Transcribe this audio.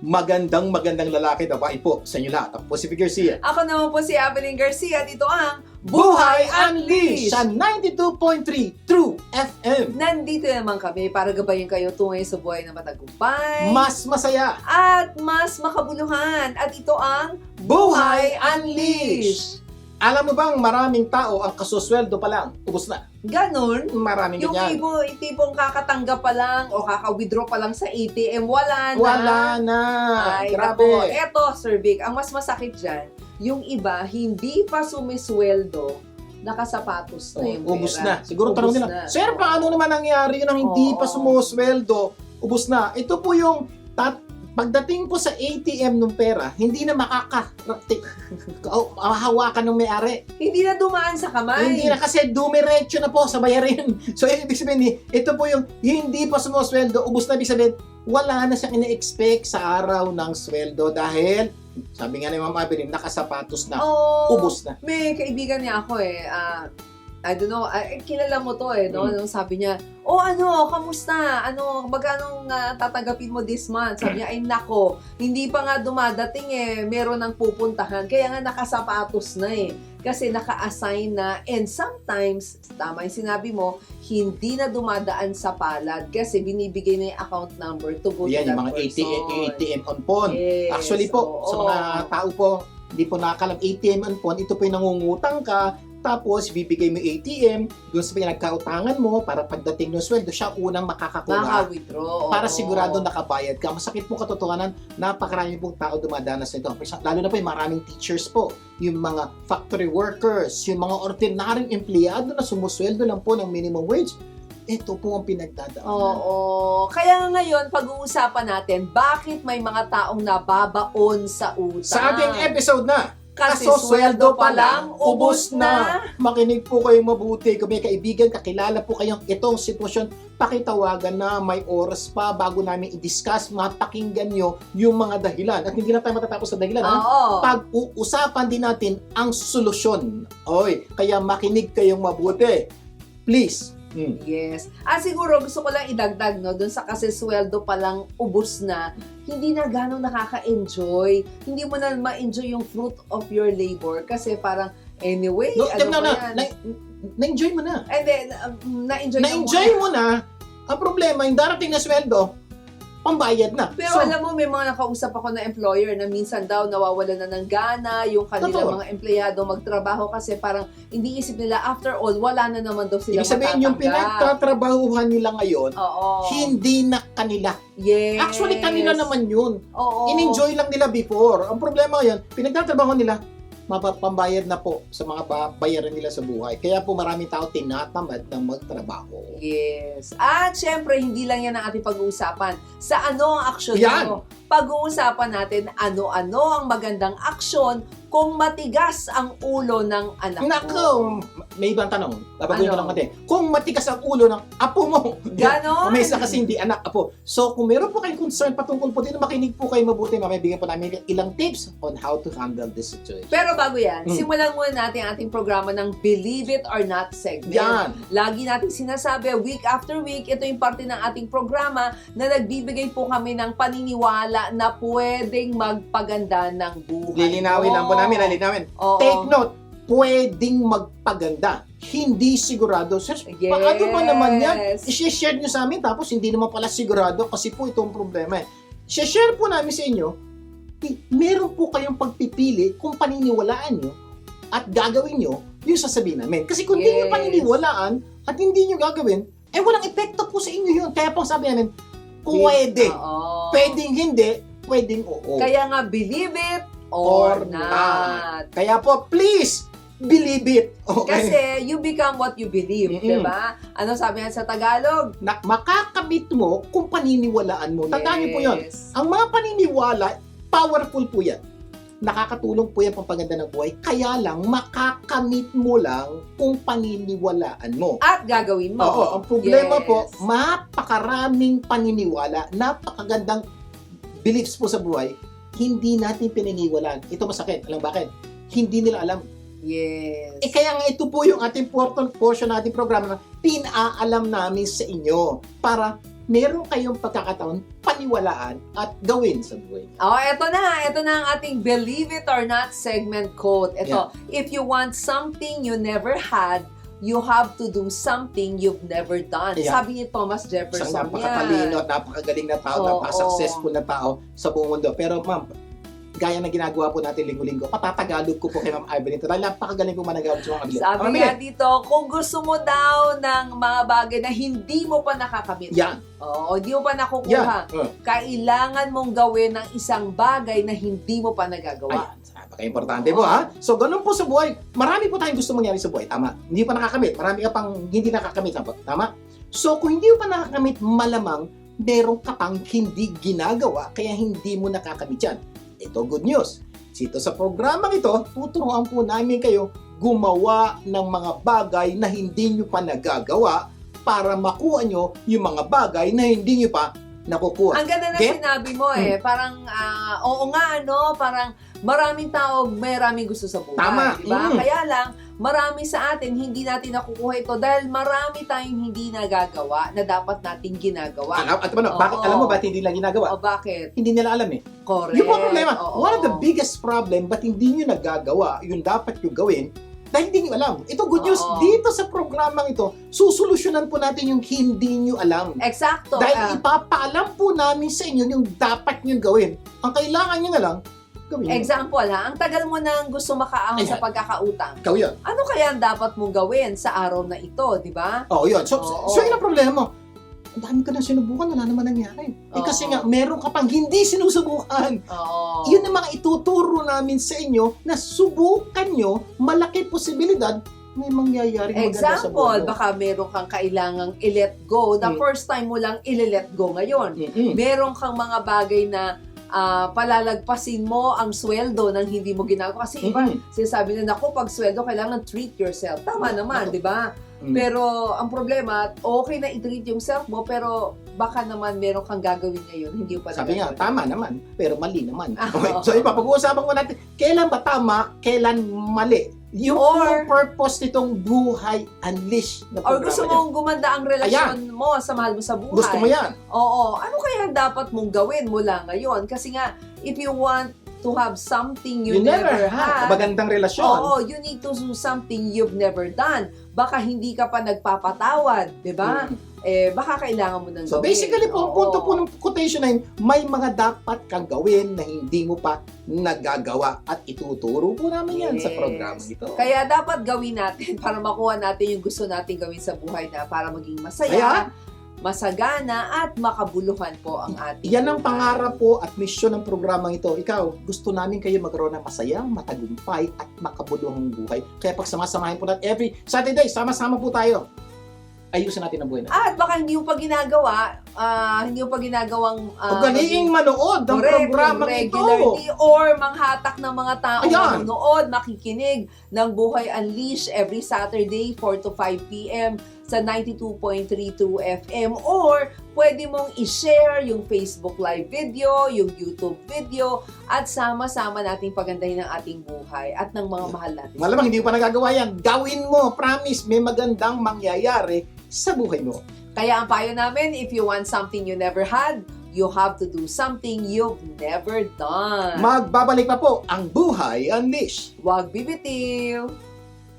magandang lalaki na babae po sa inyo lahat. Ako po si Vic Garcia. Ako naman po si Evelyn Garcia. Dito ang Buhay Unleashed sa 92.3 True FM. Nandito naman kami para gabayin kayo tungo sa buhay na matagumpay. Mas masaya. At mas makabuluhan. At ito ang Buhay Unleashed. Alam mo bang maraming tao ang kasusweldo pa lang, ubos na. Ganon. Maraming Yung ganyan. tipong kakatanggap pa lang o kaka-withdraw pa lang sa ATM, wala na. Wala na. Ay, Grabe. naku. Eto, Sir Vic, ang mas masakit dyan, yung iba, hindi pa sumisweldo, nakasapatos na yung pera. Ubus na. Siguro Ubus tanong nila, na. Sir, paano naman nangyari yun ang hindi pa sumusweldo? Ubus na. Ito po yung pagdating po sa ATM ng pera, hindi na hawakan ng may-ari. Hindi na dumaan sa kamay. Hindi na kasi dumiretso na po sa bayarin. So, ibig sabihin, ito po yung hindi pa sumusweldo, ubus na, ibig sabihin, wala na siyang ina-expect sa araw ng sweldo dahil, sabi nga ni Ma'am Evelyn, nakasapatos na, ubus na. May kaibigan niya ako I don't know, kilala mo to no? Nung sabi niya, kamusta? Magkano tatanggapin mo this month? Sabi niya, ay nako, hindi pa nga dumadating meron ng pupuntahan. Kaya nga nakasapatos na Kasi naka-assign na, and sometimes, tama yung sinabi mo, hindi na dumadaan sa palad kasi binibigay na yung account number to go Yan, to that yung mga person. ATM on phone. Yes, Actually po, sa mga tao po, hindi po nakakalam, ATM on phone, ito po yung nangungutang ka, tapos bibigay mo ATM, doon sa pinagkautangan mo, para pagdating ng sweldo, siya unang makakakuha. Maka-withdraw. Para sigurado nakabayad ka. Masakit po katotohanan, napakarami pong tao dumadanas nito. Lalo na po yung maraming teachers po, yung mga factory workers, yung mga ordinaryong empleyado na sumusweldo lang po ng minimum wage. Ito po ang pinagdadaanan. Oo. Kaya ngayon, pag-uusapan natin, bakit may mga taong nababaon sa utang? Sa ating episode na, Kasi sweldo pa lang, ubos na. Makinig po kayong mabuti. Kung may kaibigan, kakilala po kayong itong sitwasyon, pakitawagan na may oras pa bago namin i-discuss, mapakinggan nyo yung mga dahilan. At hindi na tayo matatapos sa dahilan. Oo. Pag-uusapan din natin ang solusyon. Oy, kaya makinig kayong mabuti. Please. Yes. Siguro gusto ko lang idagdag dun sa kasi sweldo pa lang ubos na, hindi na gano'ng nakaka-enjoy. Hindi mo na ma-enjoy yung fruit of your labor kasi parang anyway, Na-enjoy mo na. And then, na-enjoy mo na. Ang problema, yung darating na sweldo, pambayad na. Pero alam mo, may mga nakausap ako na employer na minsan daw nawawala na ng gana yung kanilang mga empleyado magtrabaho kasi parang hindi isip nila, after all, wala na naman daw sila ibig sabihin, yung pinagtatrabahuhan nila ngayon, hindi na kanila. Yes. Actually, kanila naman yun. Oo. In-enjoy lang nila before. Ang problema ngayon, pinagtatrabahuhan nila, mapapambayad na po sa mga bayaran nila sa buhay. Kaya po maraming tao tinatamad ng magtrabaho. Yes. At syempre, hindi lang yan ang ating pag-uusapan. Sa ano ang aksyon Yan. mo? Pag-uusapan natin ano-ano ang magandang aksyon kung matigas ang ulo ng anak mo. Nako, may ibang tanong. Babaguhin ko lang natin. Kung matigas ang ulo ng apo mo. Ganon. May isa kasi hindi anak, apo. So, kung meron po kayong concern patungkol po dito, makinig po kayo mabuti. Mamibigyan po namin ilang tips on how to handle this situation. Pero bago yan, simulan muna natin ang ating programa ng Believe It or Not segment. Yan. Lagi natin sinasabi, week after week, ito yung parte ng ating programa na nagbibigay po kami ng paniniwala na pwedeng magpaganda ng buhay. Lilinawin lang po namin. Oo. Take note, pwedeng magpaganda. Hindi sigurado. Sir, Yes. paano ba naman yan? I-share nyo sa amin tapos hindi naman pala sigurado kasi po itong problema. I-share po namin sa inyo, meron po kayong pagpipili kung paniniwalaan nyo at gagawin nyo yung sasabihin namin. Kasi kung hindi nyo paniniwalaan at hindi nyo gagawin, walang epekto po sa inyo yun. Kaya po sabi namin, pwede. Pwedeng hindi, pwedeng oo. Kaya nga, believe it or not. Kaya po, please, believe it. Okay? Kasi you become what you believe, di ba? Ano sabi nga sa Tagalog? Makakamit mo kung paniniwalaan mo. Tandaan niyo po yun. Ang mga paniniwala, powerful po yan. Nakakatulong po yan pampaganda ng buhay. Kaya lang, makakamit mo lang kung paniniwalaan mo. At gagawin mo. Oo, ang problema po, mapakaraming paniniwala, napakagandang beliefs po sa buhay, hindi natin pininiwalaan. Ito masakit. Alam bakit? Hindi nila alam. Yes. Kaya nga ito po yung ating portion nating programa na pinaalam namin sa inyo para meron kayong pagkakataon paniwalaan at gawin sa buhay. Oh, eto na ang ating Believe It or Not segment quote. Ito, if you want something you never had, you have to do something you've never done. Yeah. Sabi ni Thomas Jefferson Isang napakatalino at napakagaling na tao, napaka-successful na tao sa buong mundo. Pero ma'am, gaya na ginagawa po natin linggo-linggo, patatagalog ko po kay Ma'am Ivan ito dahil napakagaling po managamit sa mga kabilit. Sabi nga dito, kung gusto mo daw ng mga bagay na hindi mo pa nakakamit. Yan. Oo, hindi mo pa nakukuha. Kailangan mong gawin ng isang bagay na hindi mo pa nagagawa. Napaka-importante po ha. So, ganun po sa buhay. Marami po tayong gusto mangyari sa buhay. Tama. Hindi pa nakakamit. Marami ka pang hindi nakakamit. Tama. So, kung hindi mo pa nakakamit, malamang meron ka pang hindi ginagawa kaya hindi mo nakakamit yan. Ito, good news. Dito sa programang ito, tuturuan po namin kayo gumawa ng mga bagay na hindi nyo pa nagagawa para makuha nyo yung mga bagay na hindi nyo pa nakukuha. Ang ganda na sinabi mo parang, oo nga, parang maraming tao, maraming gusto sa buhay. Tama. Diba? Kaya lang, marami sa atin, hindi natin nakukuha ito dahil marami tayong hindi nagagawa na dapat nating ginagawa. Bakit, alam mo ba't hindi nila ginagawa? O bakit? Hindi nila alam Correct. Yung po problema, Oo. one of the biggest problem, ba't hindi nyo nagagawa yung dapat nyo gawin dahil hindi nyo alam. Ito, good news, dito sa programang ito, susolusyonan po natin yung hindi nyo alam. Eksakto. Dahil ipapaalam po namin sa inyo yung dapat nyo gawin. Ang kailangan nyo na lang, gawin nyo. Example ang tagal mo nang gusto makaahon sa pagkakautang. Ikaw yun. Ano kaya ang dapat mong gawin sa araw na ito, di ba? Oo, yun. So yun ang problema mo. Ang dami ka na sinubukan, wala naman nangyari. Kasi nga, meron ka pang hindi sinusubukan. Oo. Yun ang mga ituturo namin sa inyo na subukan nyo, malaki posibilidad may mangyayari maganda sa Example, buhay mo. baka meron kang kailangang i-let go. The first time mo lang i-let go ngayon. Meron kang mga bagay na palalagpasin mo ang sweldo nang hindi mo ginagawa. Kasi iba, sinasabi na, naku, pag sweldo, kailangan treat yourself. Tama naman, di ba? Pero ang problema, okay na i-treat yung self mo, pero baka naman meron kang gagawin ngayon, hindi mo pa Sabi nga, tama naman, pero mali naman. Ah, Okay. So ipapag-uusapan ko natin, kailan ba tama, kailan mali? Yung purpose nitong Buhay Unleash na or programa gusto mong gumanda ang relasyon mo sa mahal mo sa buhay. Gusto mo yan? Oo. Ano kaya dapat mong gawin mula ngayon? Kasi nga, if you want to have something you never had. Magandang relasyon. Oo, you need to do something you've never done. Baka hindi ka pa nagpapatawad, di ba? Baka kailangan mo nang So gawin. basically po, ang punto po ng quotation na yun, may mga dapat kang gawin na hindi mo pa nagagawa at ituturo po namin yan sa programa ito. Kaya dapat gawin natin para makuha natin yung gusto natin gawin sa buhay na para maging masaya, masagana at makabuluhan po ang ating Yan ang buhay. pangarap po at misyon ng programang ito. Ikaw, gusto namin kayo magkaroon ng masaya, matagumpay at makabuluhang buhay. Kaya pagsama-samahin po natin every Saturday, sama-sama po tayo. Ayusin natin ang buhay natin. At baka hindi mo pa ginagawa, hindi mo pa ginagawang Ugaliing manood ng programang ito. regularly or manghatak ng mga tao Ayan. manonood, makikinig ng Buhay Unleash every Saturday 4 to 5 p.m. sa 92.32 FM or pwede mong i-share yung Facebook live video, yung YouTube video at sama-sama nating pagandahin ang ating buhay at ng mga mahal natin. Malamang hindi mo pa nagagawa yan. Gawin mo. Promise, may magandang mangyayari sa buhay mo. Kaya ang payo namin, if you want something you never had, you have to do something you've never done. Magbabalik pa po ang Buhay Unleash. Huwag bibitiw!